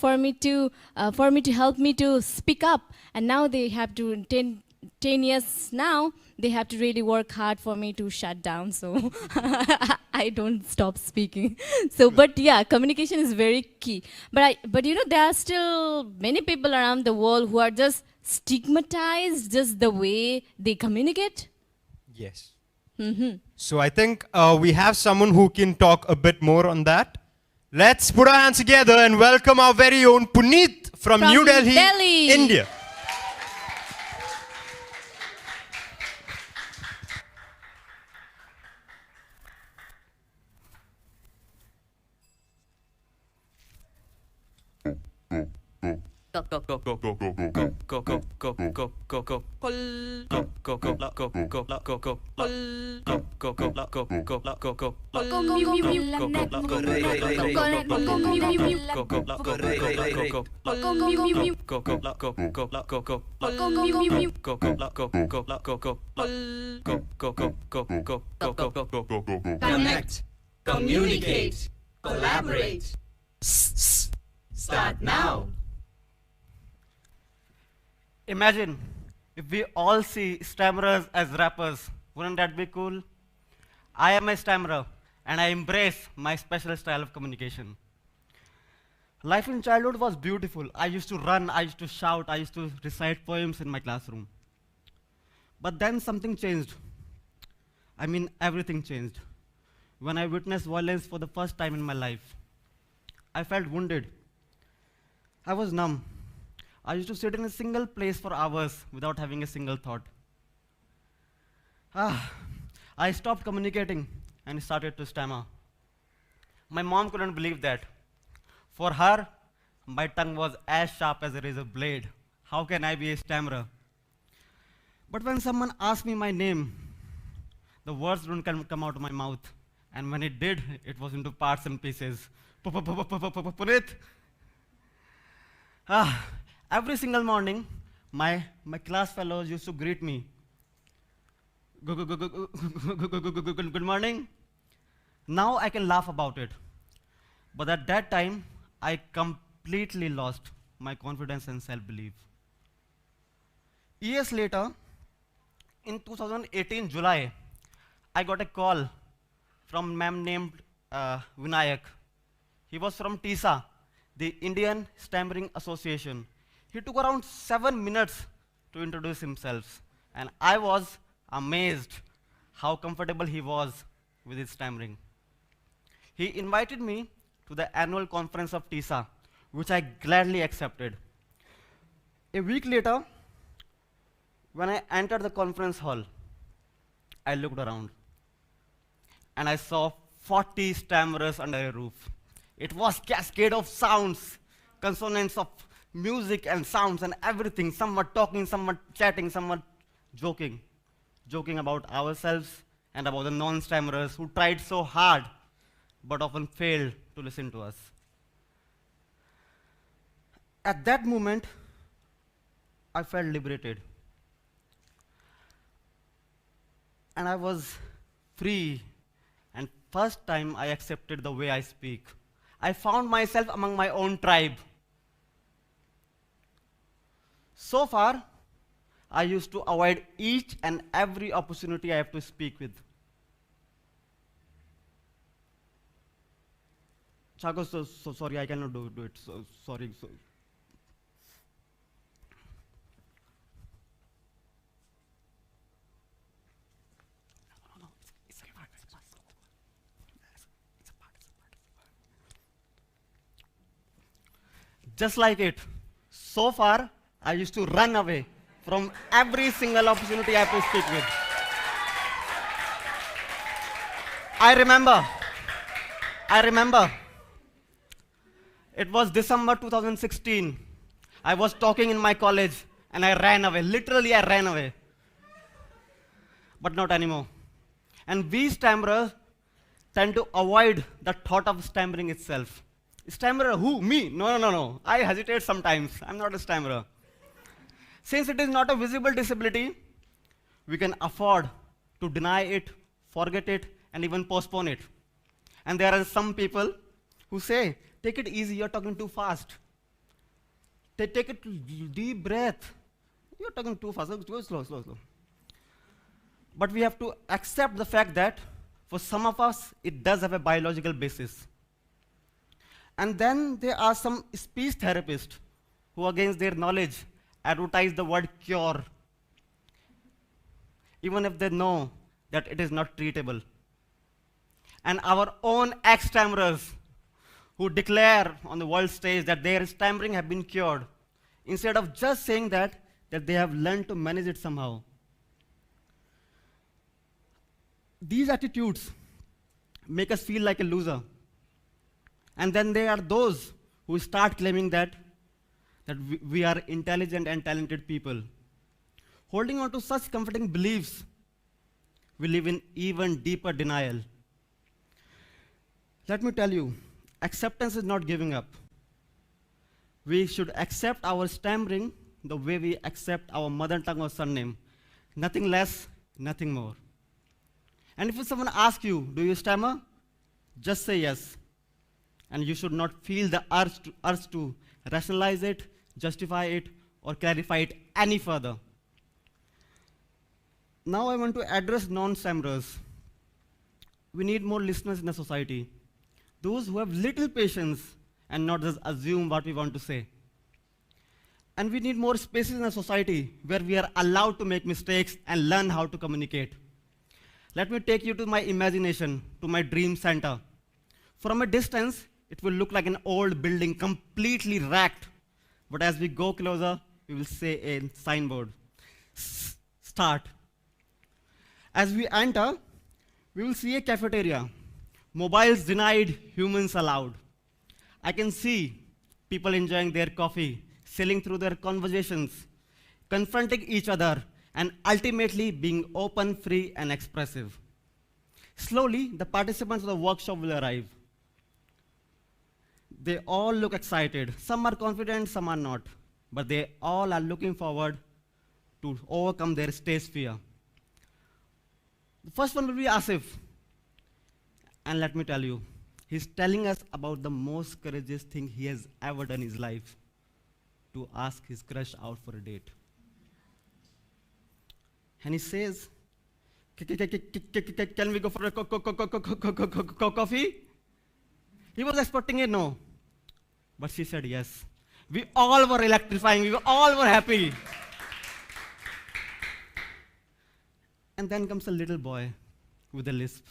for me to help me to speak up. And now they have to 10 years now, they have to really work hard for me to shut down. So I don't stop speaking. So, but yeah, communication is very key. But you know, there are still many people around the world who are just stigmatized just the way they communicate. Yes. So I think we have someone who can talk a bit more on that. Let's put our hands together and welcome our very own Puneet from New Delhi, India. Connect, communicate, collaborate. Start now. Imagine if we all see stammerers as rappers. Wouldn't that be cool? I am a stammerer, and I embrace my special style of communication. Life in childhood was beautiful. I used to run, I used to shout, I used to recite poems in my classroom. But then something changed. I mean, everything changed. When I witnessed violence for the first time in my life, I felt wounded. I was numb. I used to sit in a single place for hours without having a single thought. I stopped communicating and started to stammer. My mom couldn't believe that. For her, my tongue was as sharp as a razor blade. How can I be a stammerer? But when someone asked me my name, the words wouldn't come out of my mouth. And when it did, it was into parts and pieces. Puneet. Every single morning, my class fellows used to greet me. Good morning. Now I can laugh about it. But at that time, I completely lost my confidence and self-belief. Years later, in 2018 July, I got a call from a man named Vinayak. He was from TISA, the Indian Stammering Association. He took around 7 minutes to introduce himself, and I was amazed how comfortable he was with his stammering. He invited me to the annual conference of TISA, which I gladly accepted. A week later, when I entered the conference hall, I looked around, and I saw 40 stammerers under a roof. It was a cascade of sounds, consonants of music and sounds and everything. Some were talking, some were chatting, some were joking about ourselves and about the non-stammerers who tried so hard but often failed to listen to us. At that moment, I felt liberated. And I was free. And first time I accepted the way I speak. I found myself among my own tribe. So far, I used to avoid each and every opportunity I have to speak with. Chago, so sorry, I cannot do it. So sorry. Just like it. So far, I used to run away from every single opportunity I have to speak with. I remember. It was December 2016. I was talking in my college and I ran away. Literally, I ran away. But not anymore. And we stammerers tend to avoid the thought of stammering itself. Stammerer, who? Me? No. I hesitate sometimes. I'm not a stammerer. Since it is not a visible disability, we can afford to deny it, forget it, and even postpone it. And there are some people who say, take it easy, you're talking too fast. take a deep breath. You're talking too fast. Go slow, slow, slow. But we have to accept the fact that for some of us, it does have a biological basis. And then there are some speech therapists who, against their knowledge, advertise the word cure, even if they know that it is not treatable. And our own ex-stammerers who declare on the world stage that their stammering have been cured, instead of just saying that they have learned to manage it somehow. These attitudes make us feel like a loser. And then there are those who start claiming that we are intelligent and talented people. Holding on to such comforting beliefs, we live in even deeper denial. Let me tell you, acceptance is not giving up. We should accept our stammering the way we accept our mother tongue or surname. Nothing less, nothing more. And if someone asks you, do you stammer? Just say yes. And you should not feel the urge to rationalize it, justify it, or clarify it any further. Now I want to address non-stammerers. We need more listeners in the society. Those who have little patience and not just assume what we want to say. And we need more spaces in a society where we are allowed to make mistakes and learn how to communicate. Let me take you to my imagination, to my dream center. From a distance, it will look like an old building completely wrecked. But as we go closer, we will see a signboard. Start. As we enter, we will see a cafeteria. Mobiles denied, humans allowed. I can see people enjoying their coffee, sailing through their conversations, confronting each other, and ultimately being open, free, and expressive. Slowly, the participants of the workshop will arrive. They all look excited. Some are confident, some are not. But they all are looking forward to overcome their stage fear. The first one will be Asif. And let me tell you, he's telling us about the most courageous thing he has ever done in his life, to ask his crush out for a date. And he says, can we go for a coffee? He was expecting a no, but she said yes. We all were electrifying, we all were happy. And then comes a little boy with a lisp.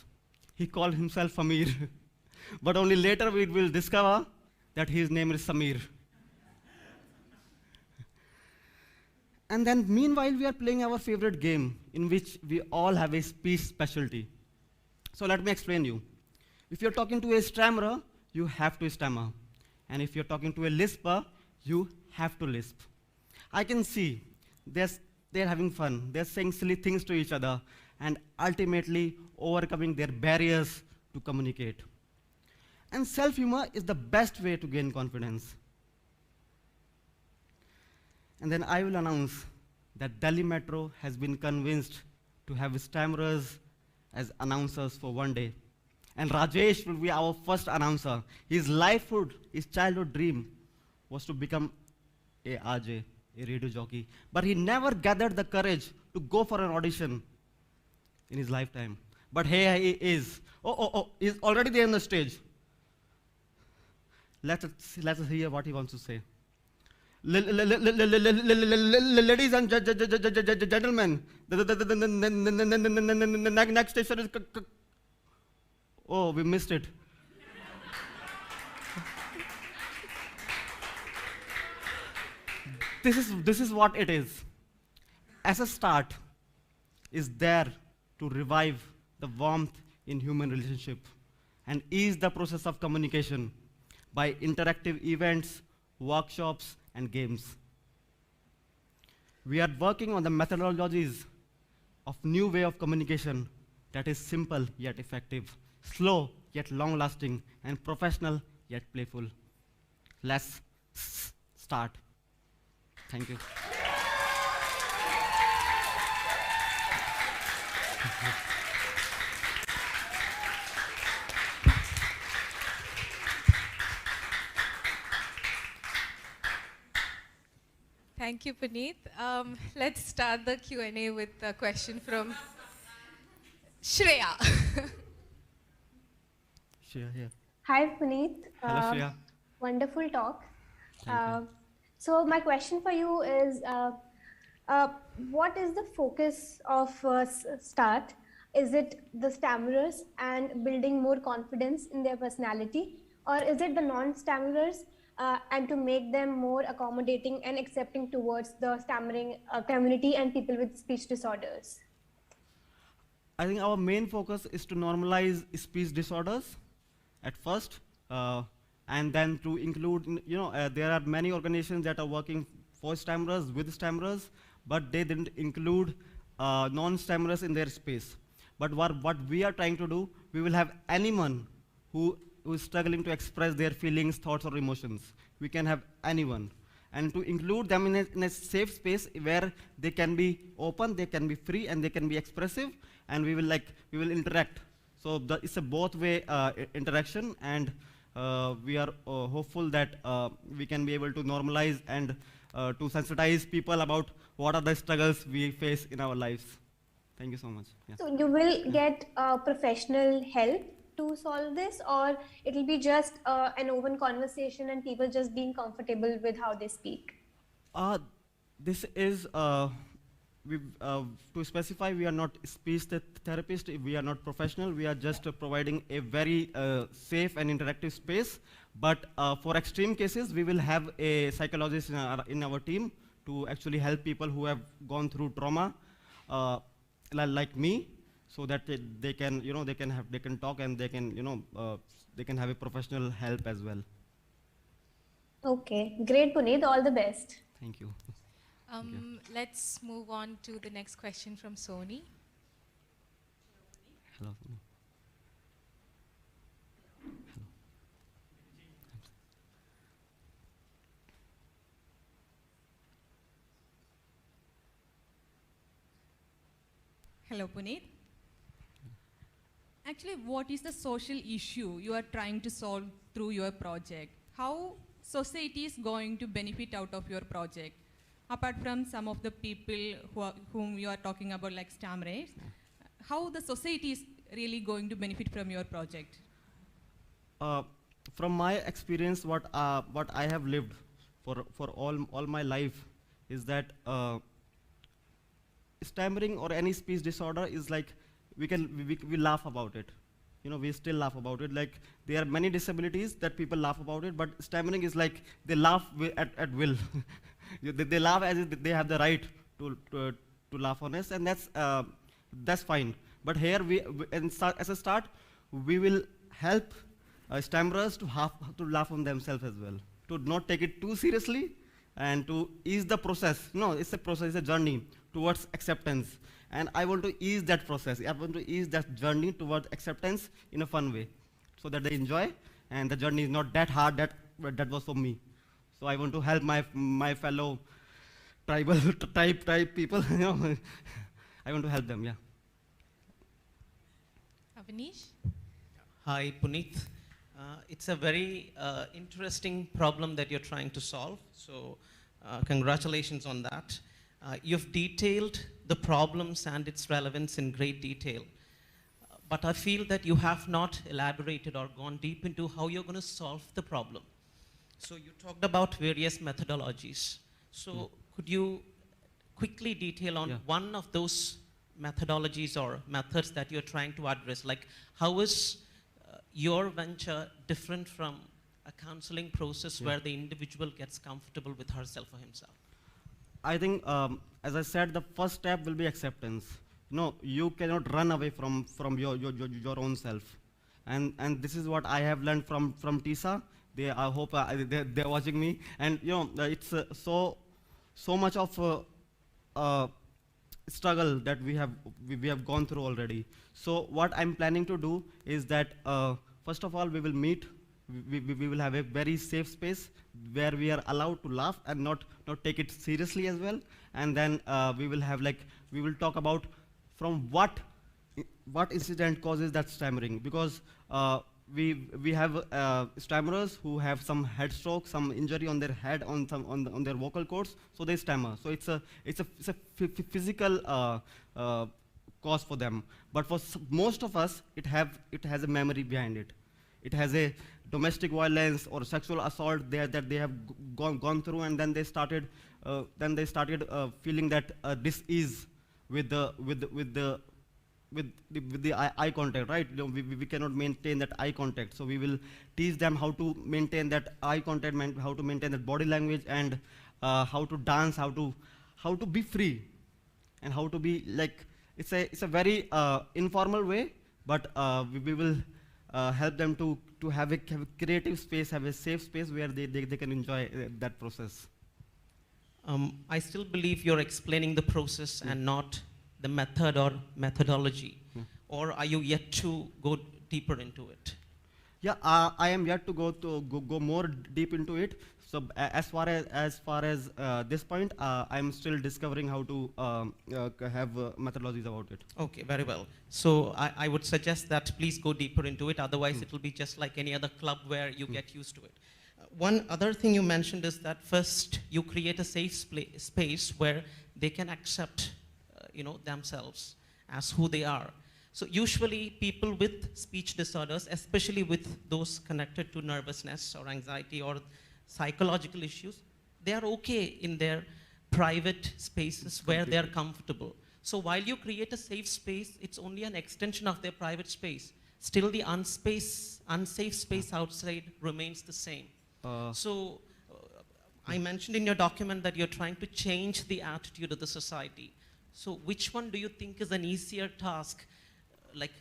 He called himself Amir, but only later we will discover that his name is Samir. And then meanwhile, we are playing our favorite game in which we all have a speech specialty. So let me explain you. If you're talking to a stammerer, you have to stammer. And if you're talking to a lisper, you have to lisp. I can see they're having fun. They're saying silly things to each other and ultimately overcoming their barriers to communicate. And self-humor is the best way to gain confidence. And then I will announce that Delhi Metro has been convinced to have stammerers as announcers for one day. And Rajesh will be our first announcer. His childhood dream was to become a RJ, a radio jockey. But he never gathered the courage to go for an audition in his lifetime. But here he is. He's already there on the stage. Let us hear what he wants to say. Ladies and gentlemen, the next station is... Oh, we missed it. This is what it is. As a start, is there to revive the warmth in human relationship and ease the process of communication by interactive events, workshops, and games. We are working on the methodologies of new way of communication that is simple yet effective, slow yet long-lasting, and professional yet playful. Let's start. Thank you. Thank you, Puneet. Let's start the Q&A with a question from Shreya. Shreya here. Hi, Puneet. Hello, Shreya. Wonderful talk. Thank you. So my question for you is, what is the focus of START? Is it the stammerers and building more confidence in their personality? Or is it the non-stammerers and to make them more accommodating and accepting towards the stammering community and people with speech disorders? I think our main focus is to normalize speech disorders at first, and then to include, there are many organizations that are working for stammerers, with stammerers, but they didn't include non-stammerers in their space. But what we are trying to do, we will have anyone who is struggling to express their feelings, thoughts, or emotions. We can have anyone. And to include them in a safe space where they can be open, they can be free, and they can be expressive, and we will interact. So it's a both-way interaction, and we are hopeful that we can be able to normalize and to sensitize people about what are the struggles we face in our lives. Thank you so much. Yeah. So you will get professional help to solve this, or it will be just an open conversation and people just being comfortable with how they speak? This is, to specify, we are not speech therapist, we are not professional, we are just providing a very safe and interactive space. But for extreme cases, we will have a psychologist in our team to actually help people who have gone through trauma, like me, so that they can, they can talk, and they can, they can have a professional help as well. Okay, great, Puneet. All the best. Thank you. Let's move on to the next question from Sony. Hello. Hello, Puneet. Actually, what is the social issue you are trying to solve through your project? How society is going to benefit out of your project? Apart from some of the people whom you are talking about, like stammerers, how the society is really going to benefit from your project? From my experience, what I have lived for all my life is that stammering or any speech disorder is like we laugh about it. We still laugh about it. Like, there are many disabilities that people laugh about it, but stammering is like they laugh at will. they laugh as if they have the right to laugh on us, and that's fine. But here as a start, we will help stammerers to laugh on themselves as well, to not take it too seriously, and to ease the process. It's a process, it's a journey towards acceptance. And I want to ease that process. I want to ease that journey towards acceptance in a fun way, so that they enjoy, and the journey is not that hard that was for me. So I want to help my fellow tribal type people. I want to help them. Yeah. Avanish? Hi, Puneet. It's a very interesting problem that you're trying to solve. So congratulations on that. You've detailed the problems and its relevance in great detail. But I feel that you have not elaborated or gone deep into how you're going to solve the problem. So you talked about various methodologies. So could you quickly detail on one of those methodologies or methods that you're trying to address? Like, how is your venture different from a counseling process where the individual gets comfortable with herself or himself? I think, as I said, the first step will be acceptance. You cannot run away from your own self. And this is what I have learned from TISA. I hope they're watching me. And it's so much of struggle that we have gone through already. So what I'm planning to do is that first of all, we will meet. We will have a very safe space where we are allowed to laugh and not take it seriously as well. And then we will talk about from what incident causes that stammering, because we have stammerers who have some head stroke, some injury on their head, on their vocal cords, so they stammer. So it's a physical cause for them. But for most of us, it has a memory behind it. It has a domestic violence or sexual assault there that they have gone through, and then they started feeling that this is with the eye contact, right? You know, we cannot maintain that eye contact. So we will teach them how to maintain that eye contact, how to maintain that body language, and how to dance, how to be free, and how to be like, it's a very informal way, but we will help them to have a creative space, have a safe space where they can enjoy that process. I still believe you're explaining the process and not the method or methodology. Or are you yet to go deeper into it? Yeah, I am yet to go more deep into it. So as far as this point, I'm still discovering how to have methodologies about it. Okay, very well. So I would suggest that please go deeper into it. Otherwise, it will be just like any other club where you get used to it. One other thing you mentioned is that first you create a safe space where they can accept themselves as who they are. So usually people with speech disorders, especially with those connected to nervousness or anxiety or psychological issues, they are okay in their private spaces where they are comfortable. So while you create a safe space, it's only an extension of their private space. Still the unsafe space outside remains the same. I mentioned in your document that you're trying to change the attitude of the society. So which one do you think is an easier task? Like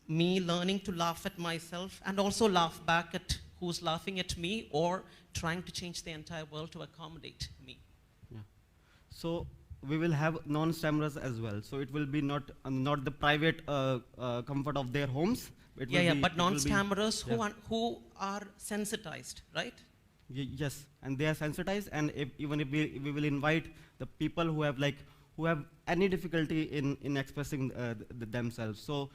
me learning to laugh at myself and also laugh back at who's laughing at me, or trying to change the entire world to accommodate me? Yeah. So we will have non-stammerers as well. So it will be not the private comfort of their homes. But non-stammerers who are sensitized, right? Yes, and they are sensitized, and even if we will invite the people who have any difficulty in expressing themselves. So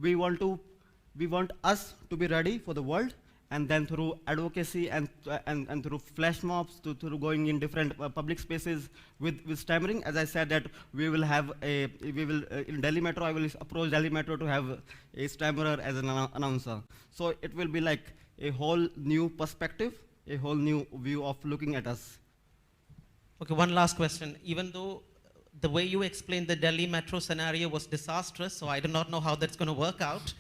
we want us to be ready for the world, and then through advocacy and through flash mobs, through going in different public spaces with stammering. As I said, that we will in Delhi Metro, I will approach Delhi Metro to have a stammerer as an announcer. So it will be like a whole new perspective, a whole new view of looking at us. Okay, one last question. Even though the way you explained the Delhi Metro scenario was disastrous, so I do not know how that's going to work out.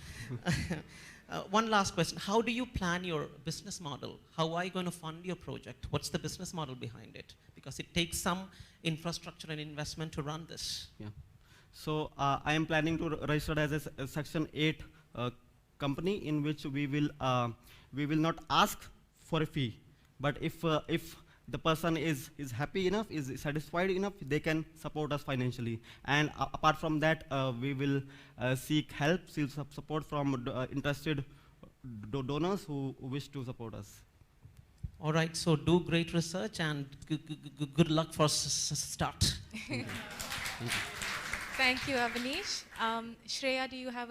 One last question. How do you plan your business model? How are you going to fund your project? What's the business model behind it? Because it takes some infrastructure and investment to run this. Yeah. So I am planning to register as a Section 8 company, in which we will not ask for a fee. But if the person is happy enough, is satisfied enough, they can support us financially. And apart from that, we will seek support from interested donors who wish to support us. All right, so do great research and good luck for start. Thank you, Avanish. Shreya, do you have a